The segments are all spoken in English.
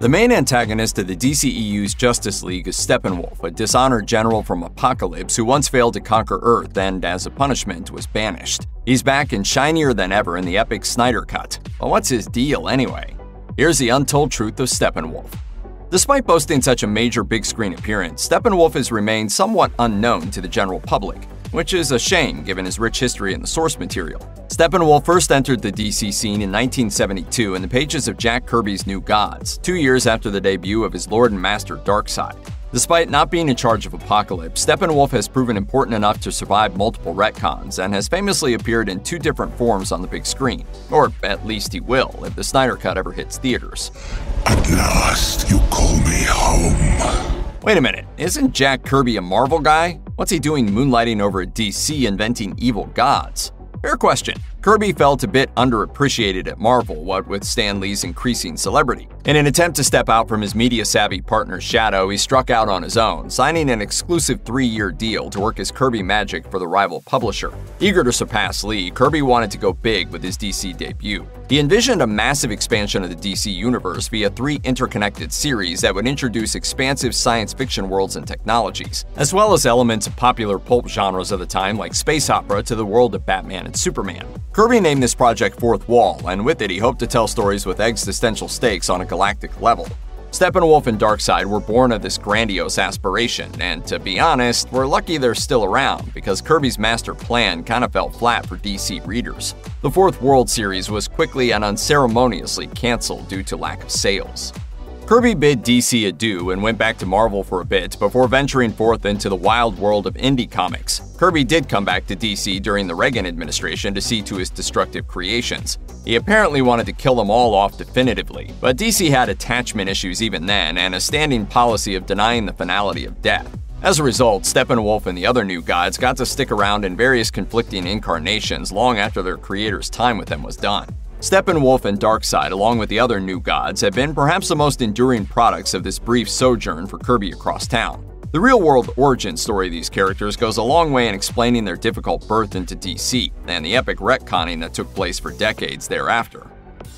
The main antagonist of the DCEU's Justice League is Steppenwolf, a dishonored general from Apokolips who once failed to conquer Earth and, as a punishment, was banished. He's back and shinier than ever in the epic Snyder Cut. But what's his deal anyway? Here's the untold truth of Steppenwolf. Despite boasting such a major big-screen appearance, Steppenwolf has remained somewhat unknown to the general public, which is a shame given his rich history in the source material. Steppenwolf first entered the DC scene in 1972 in the pages of Jack Kirby's New Gods, 2 years after the debut of his Lord and Master Darkseid. Despite not being in charge of Apokolips, Steppenwolf has proven important enough to survive multiple retcons and has famously appeared in 2 different forms on the big screen. Or at least he will, if the Snyder Cut ever hits theaters. At last, you call me home. Wait a minute, isn't Jack Kirby a Marvel guy? What's he doing moonlighting over at DC inventing evil gods? Fair question. Kirby felt a bit underappreciated at Marvel, what with Stan Lee's increasing celebrity. In an attempt to step out from his media-savvy partner's shadow, he struck out on his own, signing an exclusive 3-year deal to work as Kirby Magic for the rival publisher. Eager to surpass Lee, Kirby wanted to go big with his DC debut. He envisioned a massive expansion of the DC universe via 3 interconnected series that would introduce expansive science fiction worlds and technologies, as well as elements of popular pulp genres of the time like space opera to the world of Batman and Superman. Kirby named this project Fourth Wall, and with it he hoped to tell stories with existential stakes on a galactic level. Steppenwolf and Darkseid were born of this grandiose aspiration, and to be honest, we're lucky they're still around because Kirby's master plan kinda fell flat for DC readers. The Fourth World series was quickly and unceremoniously cancelled due to lack of sales. Kirby bid DC adieu and went back to Marvel for a bit before venturing forth into the wild world of indie comics. Kirby did come back to DC during the Reagan administration to see to his destructive creations. He apparently wanted to kill them all off definitively, but DC had attachment issues even then and a standing policy of denying the finality of death. As a result, Steppenwolf and the other New Gods got to stick around in various conflicting incarnations long after their creator's time with them was done. Steppenwolf and Darkseid, along with the other New Gods, have been perhaps the most enduring products of this brief sojourn for Kirby across town. The real-world origin story of these characters goes a long way in explaining their difficult birth into DC, and the epic retconning that took place for decades thereafter.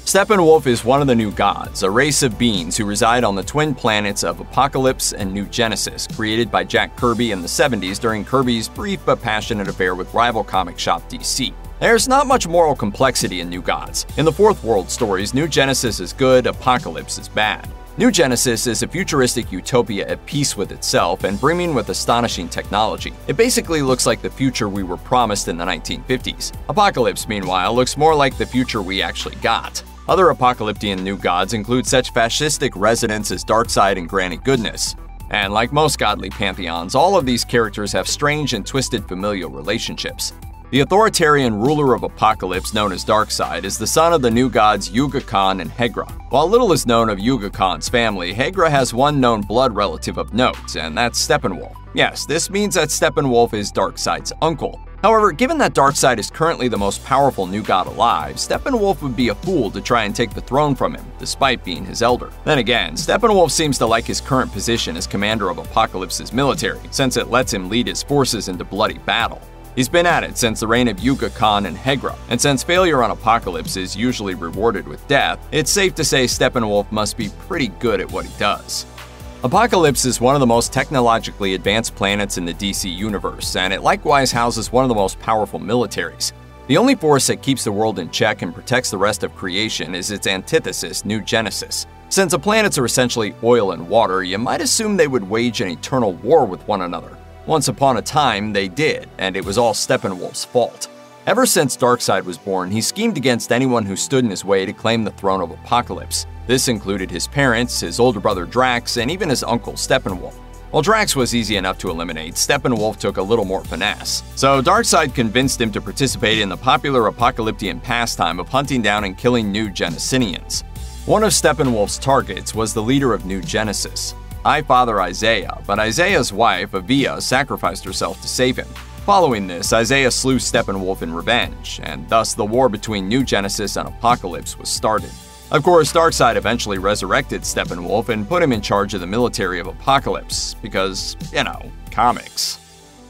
Steppenwolf is one of the New Gods, a race of beings who reside on the twin planets of Apokolips and New Genesis, created by Jack Kirby in the 70s during Kirby's brief but passionate affair with rival comic shop DC. There's not much moral complexity in New Gods. In the Fourth World stories, New Genesis is good, Apokolips is bad. New Genesis is a futuristic utopia at peace with itself and brimming with astonishing technology. It basically looks like the future we were promised in the 1950s. Apokolips, meanwhile, looks more like the future we actually got. Other apocalyptic New Gods include such fascistic residents as Darkseid and Granny Goodness. And like most godly pantheons, all of these characters have strange and twisted familial relationships. The authoritarian ruler of Apokolips, known as Darkseid, is the son of the New Gods Yuga Khan and Hegra. While little is known of Yuga Khan's family, Hegra has one known blood relative of note, and that's Steppenwolf. Yes, this means that Steppenwolf is Darkseid's uncle. However, given that Darkseid is currently the most powerful New God alive, Steppenwolf would be a fool to try and take the throne from him, despite being his elder. Then again, Steppenwolf seems to like his current position as commander of Apokolips's military, since it lets him lead his forces into bloody battle. He's been at it since the reign of Yuga Khan and Hegra, and since failure on Apokolips is usually rewarded with death, it's safe to say Steppenwolf must be pretty good at what he does. Apokolips is one of the most technologically advanced planets in the DC universe, and it likewise houses one of the most powerful militaries. The only force that keeps the world in check and protects the rest of creation is its antithesis, New Genesis. Since the planets are essentially oil and water, you might assume they would wage an eternal war with one another. Once upon a time, they did, and it was all Steppenwolf's fault. Ever since Darkseid was born, he schemed against anyone who stood in his way to claim the throne of Apokolips. This included his parents, his older brother Drax, and even his uncle Steppenwolf. While Drax was easy enough to eliminate, Steppenwolf took a little more finesse. So Darkseid convinced him to participate in the popular apocalyptic pastime of hunting down and killing New Genesinians. One of Steppenwolf's targets was the leader of New Genesis, Father Isaiah, but Isaiah's wife, Avia, sacrificed herself to save him. Following this, Isaiah slew Steppenwolf in revenge, and thus the war between New Genesis and Apokolips was started. Of course, Darkseid eventually resurrected Steppenwolf and put him in charge of the military of Apokolips, because, comics.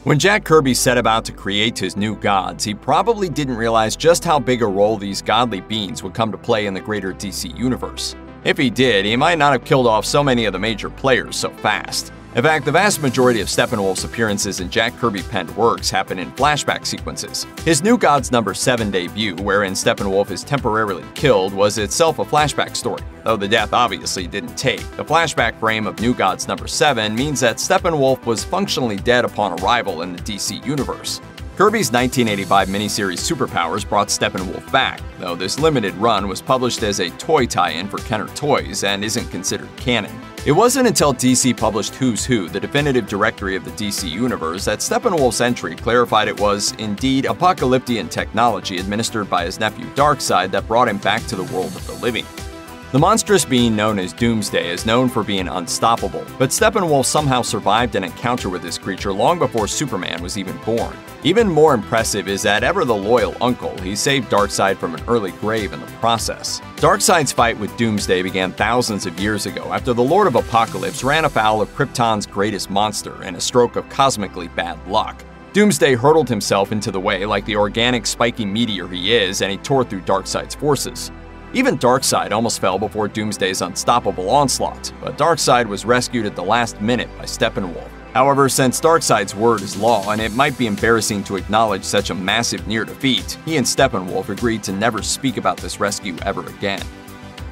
When Jack Kirby set about to create his New Gods, he probably didn't realize just how big a role these godly beings would come to play in the greater DC universe. If he did, he might not have killed off so many of the major players so fast. In fact, the vast majority of Steppenwolf's appearances in Jack Kirby-penned works happen in flashback sequences. His New Gods #7 debut, wherein Steppenwolf is temporarily killed, was itself a flashback story, though the death obviously didn't take. The flashback frame of New Gods #7 means that Steppenwolf was functionally dead upon arrival in the DC universe. Kirby's 1985 miniseries Superpowers brought Steppenwolf back, though this limited run was published as a toy tie-in for Kenner Toys and isn't considered canon. It wasn't until DC published Who's Who, the definitive directory of the DC universe, that Steppenwolf's entry clarified it was, indeed, apocalyptic technology administered by his nephew Darkseid that brought him back to the world of the living. The monstrous being known as Doomsday is known for being unstoppable, but Steppenwolf somehow survived an encounter with this creature long before Superman was even born. Even more impressive is that ever the loyal uncle, he saved Darkseid from an early grave in the process. Darkseid's fight with Doomsday began thousands of years ago after the Lord of Apocalypse ran afoul of Krypton's greatest monster in a stroke of cosmically bad luck. Doomsday hurtled himself into the way like the organic spiky meteor he is, and he tore through Darkseid's forces. Even Darkseid almost fell before Doomsday's unstoppable onslaught, but Darkseid was rescued at the last minute by Steppenwolf. However, since Darkseid's word is law and it might be embarrassing to acknowledge such a massive near defeat, he and Steppenwolf agreed to never speak about this rescue ever again.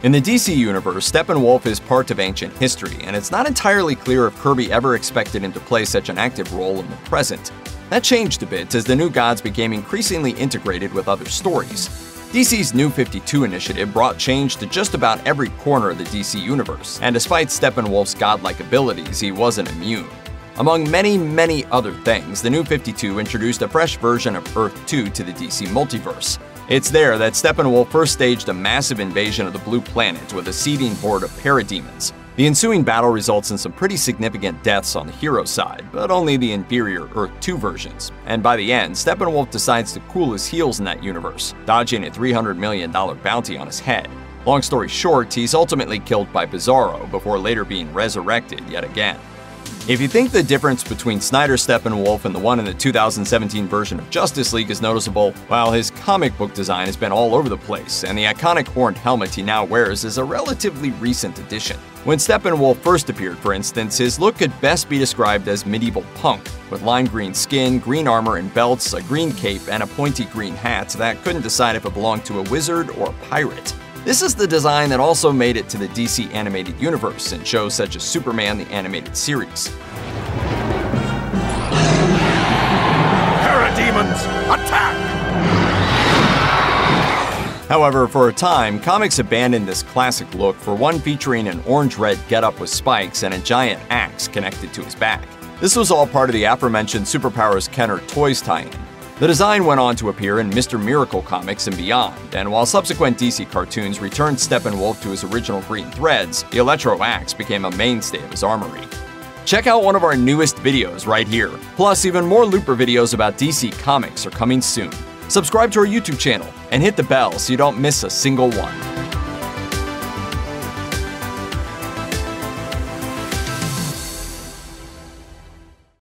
In the DC universe, Steppenwolf is part of ancient history, and it's not entirely clear if Kirby ever expected him to play such an active role in the present. That changed a bit as the New Gods became increasingly integrated with other stories. DC's New 52 initiative brought change to just about every corner of the DC universe, and despite Steppenwolf's godlike abilities, he wasn't immune. Among many other things, the New 52 introduced a fresh version of Earth 2 to the DC multiverse. It's there that Steppenwolf first staged a massive invasion of the Blue Planet with a seething horde of parademons. The ensuing battle results in some pretty significant deaths on the hero side, but only the inferior Earth 2 versions. And by the end, Steppenwolf decides to cool his heels in that universe, dodging a $300 million bounty on his head. Long story short, he's ultimately killed by Bizarro before later being resurrected yet again. If you think the difference between Snyder's Steppenwolf and the one in the 2017 version of Justice League is noticeable, well, his comic book design has been all over the place, and the iconic horned helmet he now wears is a relatively recent addition. When Steppenwolf first appeared, for instance, his look could best be described as medieval punk, with lime green skin, green armor and belts, a green cape, and a pointy green hat that couldn't decide if it belonged to a wizard or a pirate. This is the design that also made it to the DC animated universe in shows such as Superman the Animated Series. Parademons, attack! However, for a time, comics abandoned this classic look for one featuring an orange-red getup with spikes and a giant axe connected to his back. This was all part of the aforementioned Superpowers Kenner Toys tie-in. The design went on to appear in Mr. Miracle comics and beyond, and while subsequent DC cartoons returned Steppenwolf to his original green threads, the Electro Axe became a mainstay of his armory. Check out one of our newest videos right here. Plus, even more Looper videos about DC Comics are coming soon. Subscribe to our YouTube channel and hit the bell so you don't miss a single one.